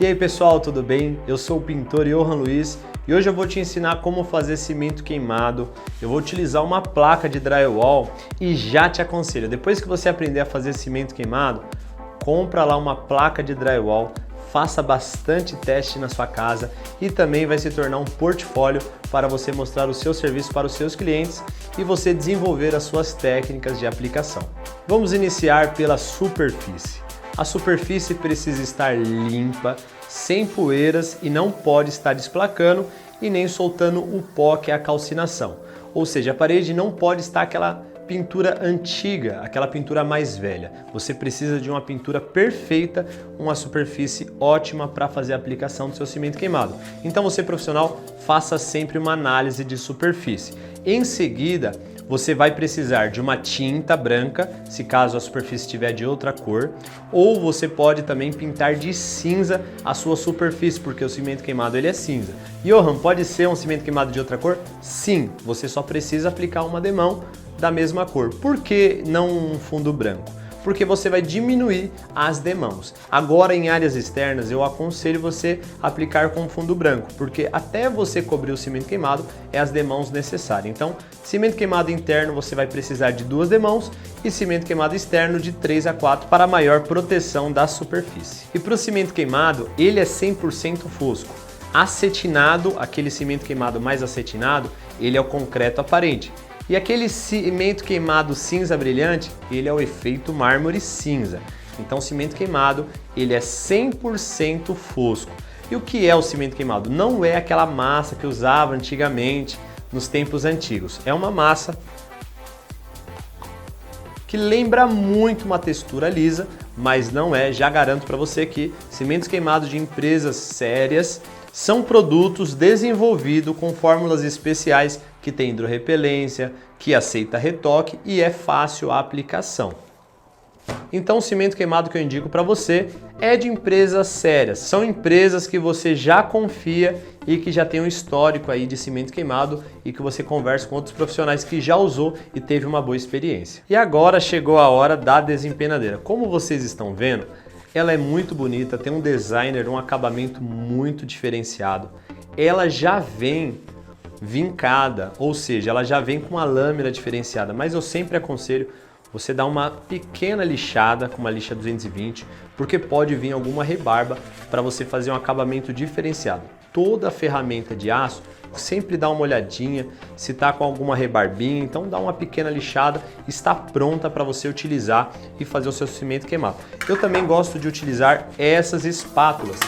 E aí pessoal, tudo bem? Eu sou o pintor Johan Luiz e hoje eu vou te ensinar como fazer cimento queimado. Eu vou utilizar uma placa de drywall e já te aconselho, depois que você aprender a fazer cimento queimado, compra lá uma placa de drywall, faça bastante teste na sua casa e também vai se tornar um portfólio para você mostrar o seu serviço para os seus clientes e você desenvolver as suas técnicas de aplicação. Vamos iniciar pela superfície. A superfície precisa estar limpa, sem poeiras e não pode estar desplacando e nem soltando o pó, que é a calcinação. Ou seja, a parede não pode estar aquela pintura antiga, aquela pintura mais velha. Você precisa de uma pintura perfeita, uma superfície ótima para fazer a aplicação do seu cimento queimado. Então você, profissional, faça sempre uma análise de superfície. Em seguida, você vai precisar de uma tinta branca, se caso a superfície estiver de outra cor, ou você pode também pintar de cinza a sua superfície, porque o cimento queimado ele é cinza. Johan, pode ser um cimento queimado de outra cor? Sim, você só precisa aplicar uma demão da mesma cor. Por que não um fundo branco? Porque você vai diminuir as demãos. Agora, em áreas externas, eu aconselho você aplicar com fundo branco, porque até você cobrir o cimento queimado é as demãos necessárias. Então, cimento queimado interno você vai precisar de 2 demãos e cimento queimado externo de 3 a 4 para maior proteção da superfície. E para o cimento queimado, ele é 100% fosco. Acetinado, aquele cimento queimado mais acetinado, ele é o concreto aparente. E aquele cimento queimado cinza brilhante, ele é o efeito mármore cinza. Então o cimento queimado, ele é 100% fosco. E o que é o cimento queimado? Não é aquela massa que usava antigamente, nos tempos antigos. É uma massa que lembra muito uma textura lisa, mas não é. Já garanto para você que cimentos queimados de empresas sérias são produtos desenvolvidos com fórmulas especiais que tem hidrorrepelência, que aceita retoque e é fácil a aplicação. Então o cimento queimado que eu indico para você é de empresas sérias. São empresas que você já confia e que já tem um histórico aí de cimento queimado e que você conversa com outros profissionais que já usou e teve uma boa experiência. E agora chegou a hora da desempenadeira. Como vocês estão vendo, ela é muito bonita, tem um designer, um acabamento muito diferenciado. Ela já vem vincada, ou seja, ela já vem com uma lâmina diferenciada, mas eu sempre aconselho você dar uma pequena lixada com uma lixa 220, porque pode vir alguma rebarba para você fazer um acabamento diferenciado. Toda ferramenta de aço, sempre dá uma olhadinha se está com alguma rebarbinha, então dá uma pequena lixada, está pronta para você utilizar e fazer o seu cimento queimado. Eu também gosto de utilizar essas espátulas.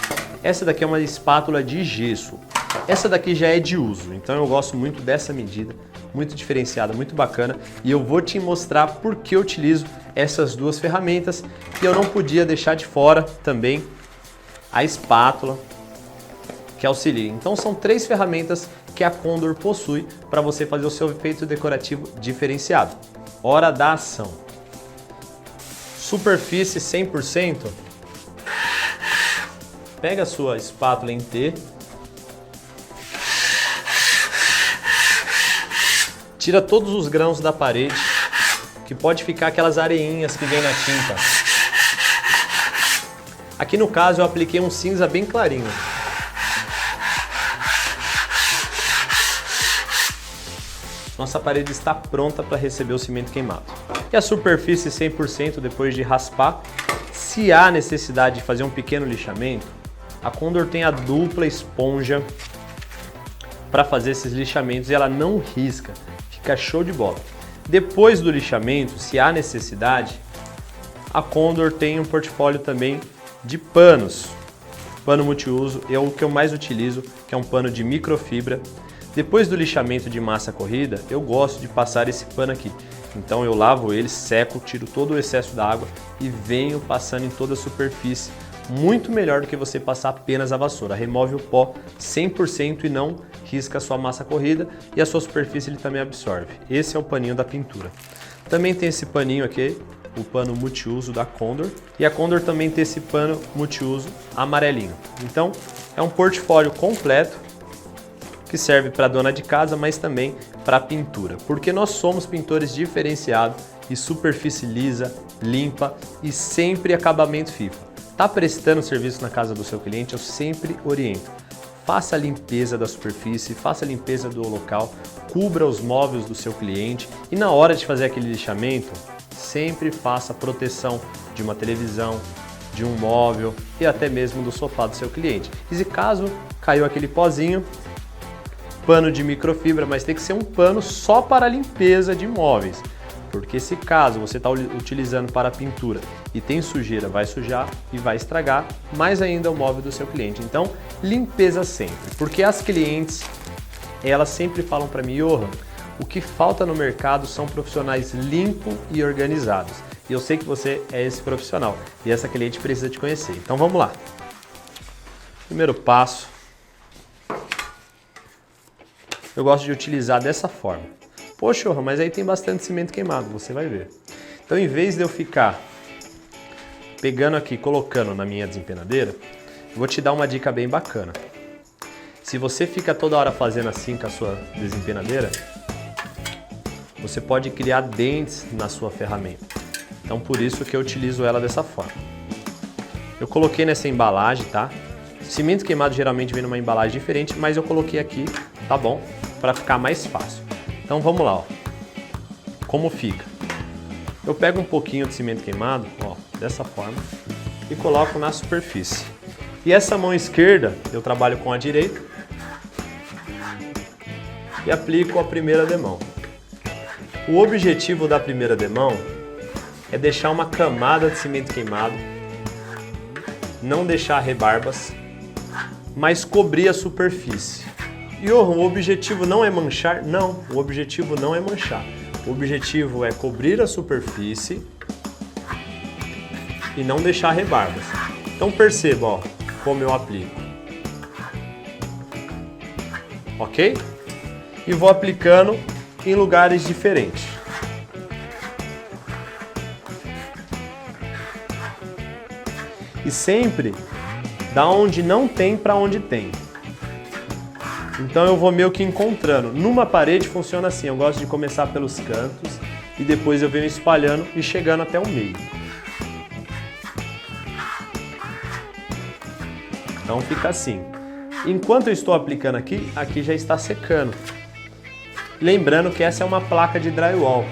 Essa daqui é uma espátula de gesso. Essa daqui já é de uso, então eu gosto muito dessa medida, muito diferenciada, muito bacana, e eu vou te mostrar por que eu utilizo essas duas ferramentas e eu não podia deixar de fora também a espátula que auxilia. Então são 3 ferramentas que a Condor possui para você fazer o seu efeito decorativo diferenciado. Hora da ação. Superfície 100%. Pega a sua espátula em T. Tira todos os grãos da parede, que pode ficar aquelas areinhas que vem na tinta. Aqui no caso eu apliquei um cinza bem clarinho. Nossa parede está pronta para receber o cimento queimado. E a superfície 100% depois de raspar, se há necessidade de fazer um pequeno lixamento, a Condor tem a dupla esponja para fazer esses lixamentos e ela não risca. Fica show de bola. Depois do lixamento, se há necessidade, a Condor tem um portfólio também de panos. Pano multiuso é o que eu mais utilizo, que é um pano de microfibra. Depois do lixamento de massa corrida, eu gosto de passar esse pano aqui. Então eu lavo ele, seco, tiro todo o excesso da água e venho passando em toda a superfície. Muito melhor do que você passar apenas a vassoura. Remove o pó 100% e não risca a sua massa corrida e a sua superfície ele também absorve. Esse é o paninho da pintura. Também tem esse paninho aqui, o pano multiuso da Condor. E a Condor também tem esse pano multiuso amarelinho. Então é um portfólio completo que serve para dona de casa, mas também para pintura. Porque nós somos pintores diferenciados e superfície lisa, limpa e sempre acabamento FIFA. Está prestando serviço na casa do seu cliente, eu sempre oriento. Faça a limpeza da superfície, faça a limpeza do local, cubra os móveis do seu cliente e na hora de fazer aquele lixamento, sempre faça a proteção de uma televisão, de um móvel e até mesmo do sofá do seu cliente. E se caso caiu aquele pozinho, pano de microfibra, mas tem que ser um pano só para a limpeza de móveis. Porque se caso você está utilizando para pintura e tem sujeira, vai sujar e vai estragar mais ainda o móvel do seu cliente. Então, limpeza sempre. Porque as clientes, elas sempre falam para mim, Johan, o que falta no mercado são profissionais limpos e organizados. E eu sei que você é esse profissional e essa cliente precisa te conhecer. Então vamos lá. Primeiro passo, eu gosto de utilizar dessa forma. Poxa, mas aí tem bastante cimento queimado, você vai ver. Então, em vez de eu ficar pegando aqui, colocando na minha desempenadeira, eu vou te dar uma dica bem bacana. Se você fica toda hora fazendo assim com a sua desempenadeira, você pode criar dentes na sua ferramenta. Então, por isso que eu utilizo ela dessa forma. Eu coloquei nessa embalagem, tá? Cimento queimado geralmente vem numa embalagem diferente, mas eu coloquei aqui, tá bom? Para ficar mais fácil. Então vamos lá, ó. Como fica? Eu pego um pouquinho de cimento queimado, ó, dessa forma, e coloco na superfície. E essa mão esquerda, eu trabalho com a direita e aplico a primeira demão. O objetivo da primeira demão é deixar uma camada de cimento queimado, não deixar rebarbas, mas cobrir a superfície. E o objetivo não é manchar? Não, o objetivo não é manchar. O objetivo é cobrir a superfície e não deixar rebarbas. Então perceba, ó, como eu aplico. Ok? E vou aplicando em lugares diferentes. E sempre da onde não tem para onde tem. Então eu vou meio que encontrando. Numa parede funciona assim, eu gosto de começar pelos cantos e depois eu venho espalhando e chegando até o meio. Então fica assim. Enquanto eu estou aplicando aqui, aqui já está secando. Lembrando que essa é uma placa de drywall.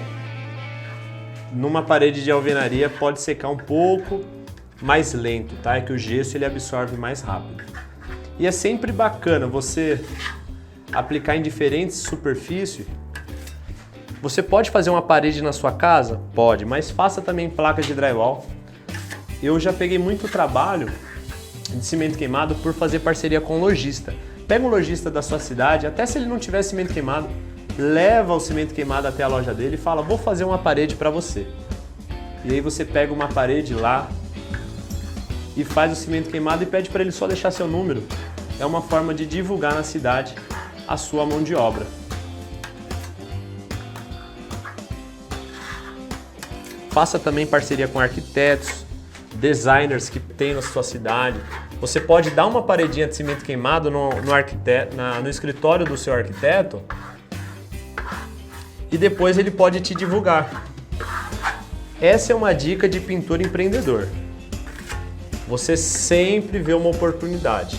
Numa parede de alvenaria pode secar um pouco mais lento, tá? É que o gesso ele absorve mais rápido. E é sempre bacana você aplicar em diferentes superfícies. Você pode fazer uma parede na sua casa? Pode, mas faça também placas de drywall. Eu já peguei muito trabalho de cimento queimado por fazer parceria com lojista. Pega um lojista da sua cidade, até se ele não tiver cimento queimado, leva o cimento queimado até a loja dele e fala, vou fazer uma parede para você. E aí você pega uma parede lá, e faz o cimento queimado e pede para ele só deixar seu número. É uma forma de divulgar na cidade a sua mão de obra. Faça também parceria com arquitetos, designers que tem na sua cidade. Você pode dar uma paredinha de cimento queimado no escritório do seu arquiteto e depois ele pode te divulgar. Essa é uma dica de pintor empreendedor. Você sempre vê uma oportunidade.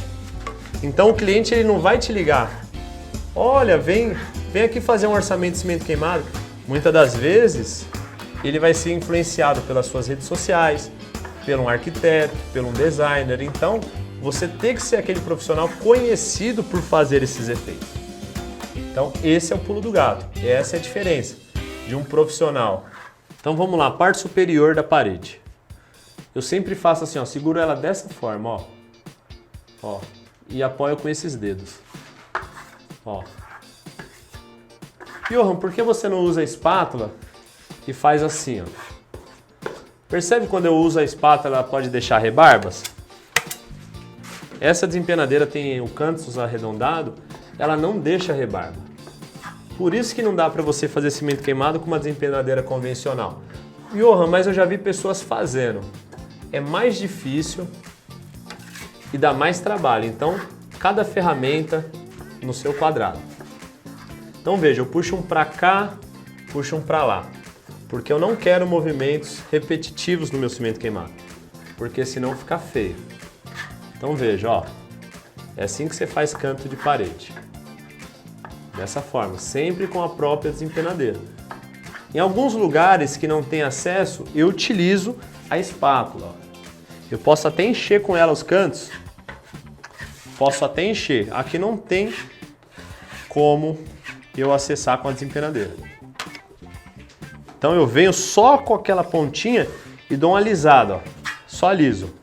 Então o cliente ele não vai te ligar. Olha, vem aqui fazer um orçamento de cimento queimado. Muitas das vezes ele vai ser influenciado pelas suas redes sociais, por um arquiteto, por um designer. Então você tem que ser aquele profissional conhecido por fazer esses efeitos. Então esse é o pulo do gato. Essa é a diferença de um profissional. Então vamos lá, parte superior da parede. Eu sempre faço assim, ó, seguro ela dessa forma, ó. Ó, e apoio com esses dedos. Ó. Johan, por que você não usa a espátula e faz assim, ó? Percebe quando eu uso a espátula, ela pode deixar rebarbas? Essa desempenadeira tem o canto arredondado, ela não deixa rebarba. Por isso que não dá para você fazer cimento queimado com uma desempenadeira convencional. Johan, mas eu já vi pessoas fazendo. É mais difícil e dá mais trabalho. Então, cada ferramenta no seu quadrado. Então veja, eu puxo um para cá, puxo um para lá. Porque eu não quero movimentos repetitivos no meu cimento queimado. porque senão fica feio. Então veja, ó, é assim que você faz canto de parede. Dessa forma, sempre com a própria desempenadeira. Em alguns lugares que não tem acesso, eu utilizo a espátula. Ó. Eu posso até encher com ela os cantos. Posso até encher. Aqui não tem como eu acessar com a desempenadeira. Então eu venho só com aquela pontinha e dou uma alisada, ó. Só aliso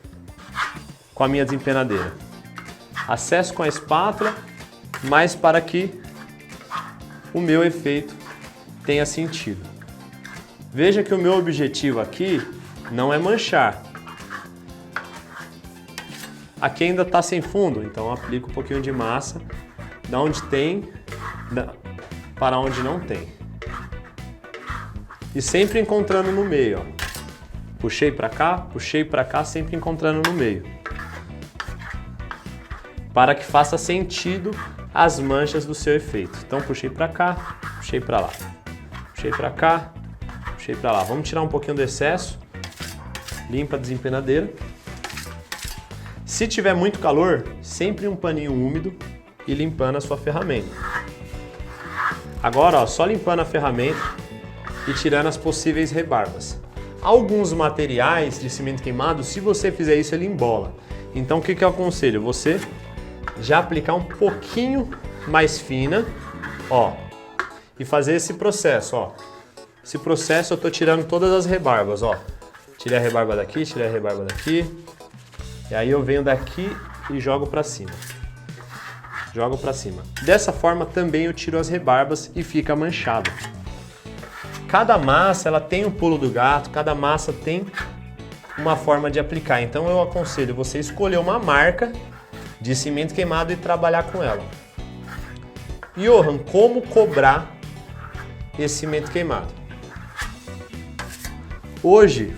com a minha desempenadeira. Acesso com a espátula, mas para que o meu efeito tenha sentido. Veja que o meu objetivo aqui não é manchar. Aqui ainda está sem fundo, então eu aplico um pouquinho de massa da onde tem para onde não tem. E sempre encontrando no meio, ó. Puxei para cá, sempre encontrando no meio. Para que faça sentido as manchas do seu efeito. Então puxei para cá, puxei para lá. Puxei para cá, puxei para lá. Vamos tirar um pouquinho do excesso. Limpa a desempenadeira. Se tiver muito calor, sempre um paninho úmido e limpando a sua ferramenta. Agora, ó, só limpando a ferramenta e tirando as possíveis rebarbas. Alguns materiais de cimento queimado, se você fizer isso, ele embola. Então o que eu aconselho? Você já aplicar um pouquinho mais fina, ó, e fazer esse processo, ó. Esse processo eu tô tirando todas as rebarbas, ó. Tirei a rebarba daqui, tirei a rebarba daqui. E aí eu venho daqui e jogo para cima. Jogo para cima. Dessa forma também eu tiro as rebarbas e fica manchado. Cada massa ela tem um pulo do gato, cada massa tem uma forma de aplicar. Então eu aconselho você escolher uma marca de cimento queimado e trabalhar com ela. Johan, como cobrar esse cimento queimado? Hoje,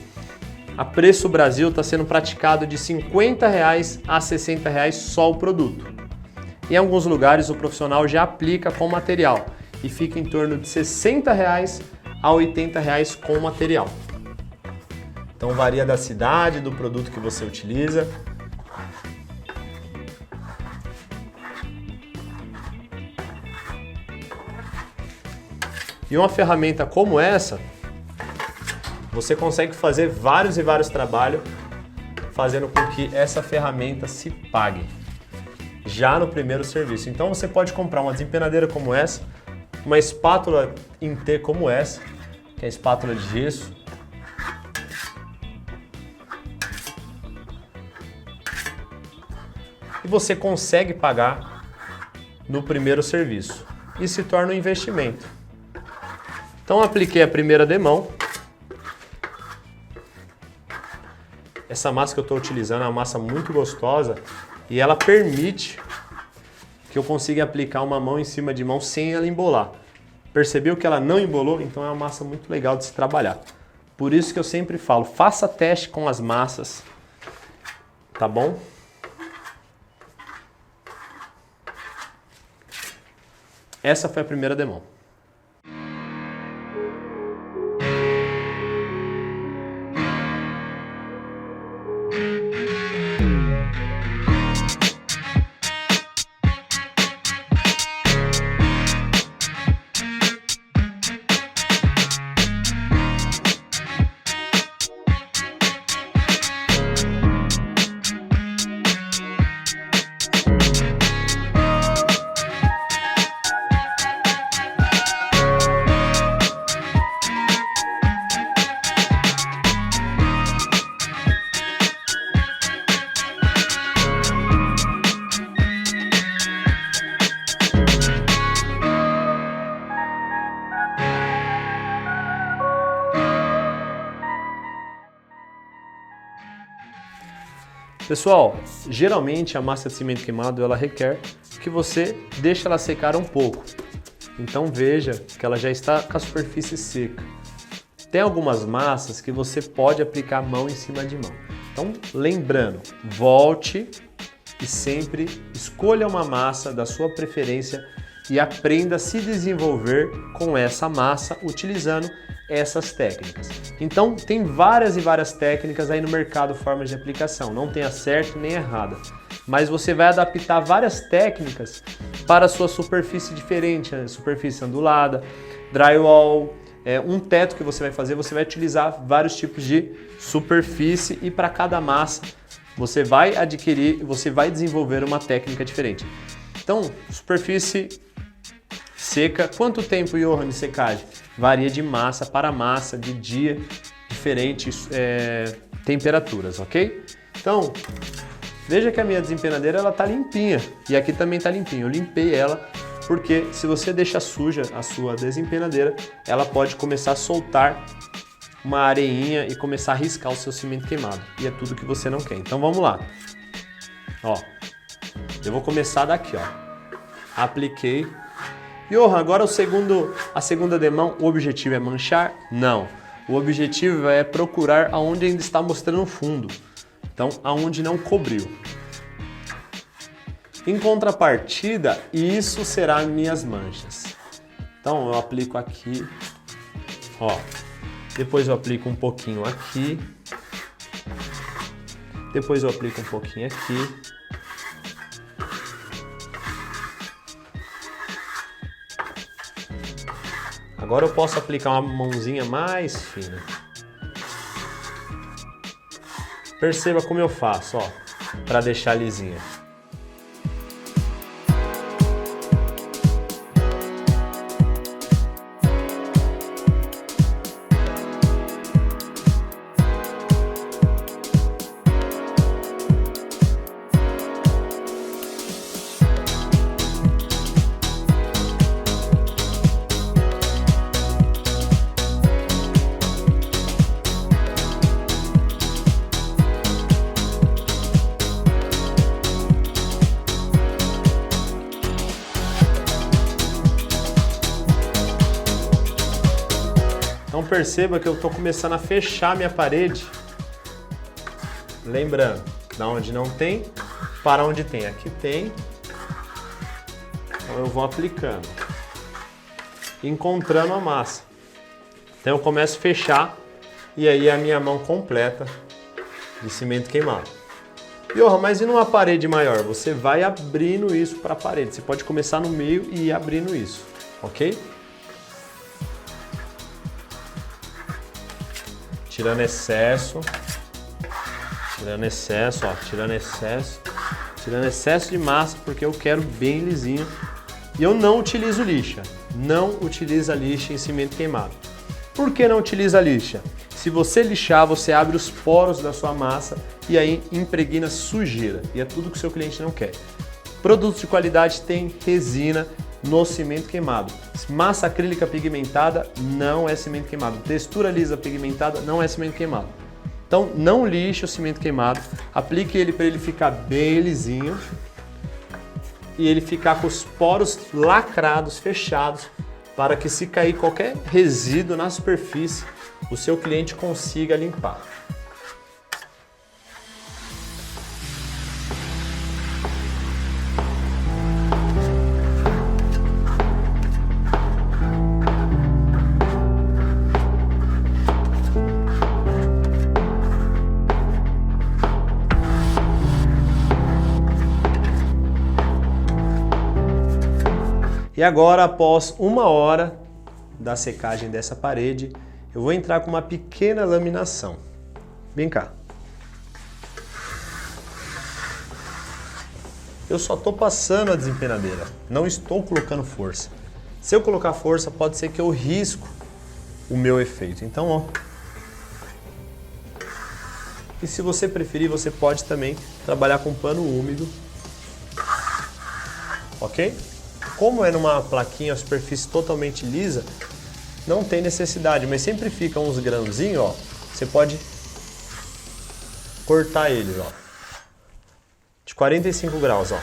a Preço Brasil está sendo praticado de R$ 50 a R$ 60 só o produto. Em alguns lugares o profissional já aplica com material e fica em torno de R$ 60 a R$ 80 com o material. Então varia da cidade, do produto que você utiliza. E uma ferramenta como essa, você consegue fazer vários e vários trabalhos, fazendo com que essa ferramenta se pague já no primeiro serviço. Então você pode comprar uma desempenadeira como essa, uma espátula em T como essa, que é a espátula de gesso. E você consegue pagar no primeiro serviço. E se torna um investimento. Então apliquei a primeira demão. Essa massa que eu estou utilizando é uma massa muito gostosa e ela permite que eu consiga aplicar uma mão em cima de mão sem ela embolar. Percebeu que ela não embolou? Então é uma massa muito legal de se trabalhar. Por isso que eu sempre falo, faça teste com as massas, tá bom? Essa foi a primeira demão. Pessoal, geralmente a massa de cimento queimado ela requer que você deixe ela secar um pouco. Então veja que ela já está com a superfície seca. Tem algumas massas que você pode aplicar mão em cima de mão. Então lembrando, volte e sempre escolha uma massa da sua preferência e aprenda a se desenvolver com essa massa utilizando essas técnicas. Então tem várias e várias técnicas aí no mercado, formas de aplicação, não tem a certa nem errada, mas você vai adaptar várias técnicas para a sua superfície diferente, superfície ondulada, drywall, um teto que você vai fazer, você vai utilizar vários tipos de superfície e para cada massa você vai adquirir, você vai desenvolver uma técnica diferente. Então, superfície seca, quanto tempo, Johan, de secagem? Varia de massa para massa, de dia, diferentes temperaturas, ok? Então, veja que a minha desempenadeira ela tá limpinha e aqui também tá limpinha. Eu limpei ela porque se você deixa suja a sua desempenadeira, ela pode começar a soltar uma areinha e começar a riscar o seu cimento queimado. E é tudo que você não quer. Então vamos lá. Ó, eu vou começar daqui, ó. Apliquei. Johan, agora a segunda demão, o objetivo é manchar? Não. O objetivo é procurar aonde ainda está mostrando o fundo. Então, aonde não cobriu. Em contrapartida, isso será minhas manchas. Então, eu aplico aqui, ó. Depois eu aplico um pouquinho aqui. Depois eu aplico um pouquinho aqui. Agora eu posso aplicar uma mãozinha mais fina. Perceba como eu faço, ó, para deixar lisinha. Então perceba que eu estou começando a fechar minha parede, lembrando, da onde não tem, para onde tem. Aqui tem, então eu vou aplicando, encontrando a massa. Então eu começo a fechar e aí é a minha mão completa de cimento queimado. Johan, mas e numa parede maior? Você vai abrindo isso para a parede, você pode começar no meio e ir abrindo isso, ok? Tirando excesso, ó, tirando excesso de massa, porque eu quero bem lisinho. E eu não utilizo lixa, não utiliza lixa em cimento queimado. Por que não utiliza lixa? Se você lixar, você abre os poros da sua massa e aí impregna sujeira, e é tudo que o seu cliente não quer. Produtos de qualidade têm resina no cimento queimado. Massa acrílica pigmentada não é cimento queimado. Textura lisa pigmentada não é cimento queimado. Então não lixe o cimento queimado, aplique ele para ele ficar bem lisinho e ele ficar com os poros lacrados, fechados, para que se cair qualquer resíduo na superfície, o seu cliente consiga limpar. E agora, após 1 hora da secagem dessa parede, eu vou entrar com uma pequena laminação. Vem cá. Eu só estou passando a desempenadeira, não estou colocando força. Se eu colocar força, pode ser que eu risco o meu efeito. Então, ó. E se você preferir, você pode também trabalhar com pano úmido. Ok? Como é numa plaquinha, a superfície totalmente lisa, não tem necessidade, mas sempre fica uns grãozinhos, ó. Você pode cortar eles, ó. De 45 graus, ó.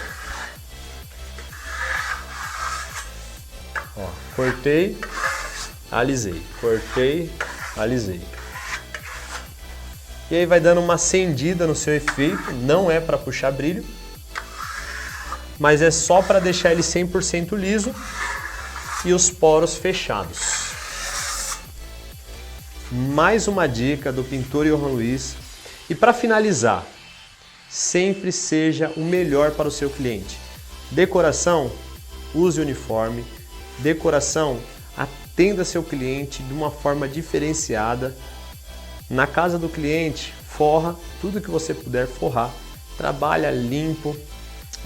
Ó, cortei, alisei. Cortei, alisei. E aí vai dando uma acendida no seu efeito, não é para puxar brilho, mas é só para deixar ele 100% liso e os poros fechados. Mais uma dica do pintor Johan Luiz. E para finalizar, sempre seja o melhor para o seu cliente. Decoração, use uniforme. Decoração, atenda seu cliente de uma forma diferenciada. Na casa do cliente, forra tudo que você puder forrar. Trabalha limpo,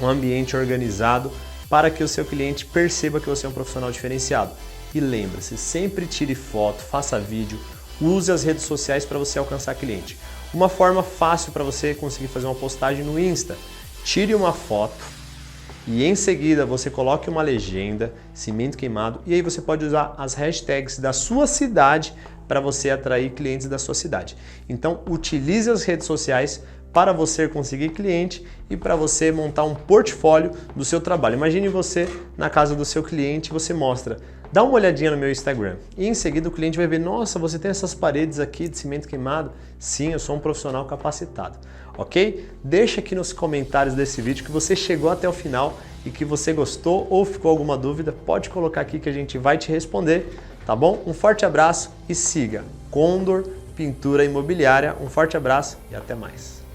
um ambiente organizado, para que o seu cliente perceba que você é um profissional diferenciado. E lembre-se, sempre tire foto, faça vídeo, use as redes sociais para você alcançar cliente. Uma forma fácil para você conseguir fazer uma postagem no Insta, tire uma foto e em seguida você coloque uma legenda, cimento queimado, e aí você pode usar as hashtags da sua cidade para você atrair clientes da sua cidade. Então utilize as redes sociais para você conseguir cliente e para você montar um portfólio do seu trabalho. Imagine você na casa do seu cliente, você mostra, dá uma olhadinha no meu Instagram e em seguida o cliente vai ver, nossa, você tem essas paredes aqui de cimento queimado? Sim, eu sou um profissional capacitado, ok? Deixa aqui nos comentários desse vídeo que você chegou até o final e que você gostou ou ficou alguma dúvida, pode colocar aqui que a gente vai te responder, tá bom? Um forte abraço e siga Condor Pintura Imobiliária. Um forte abraço e até mais.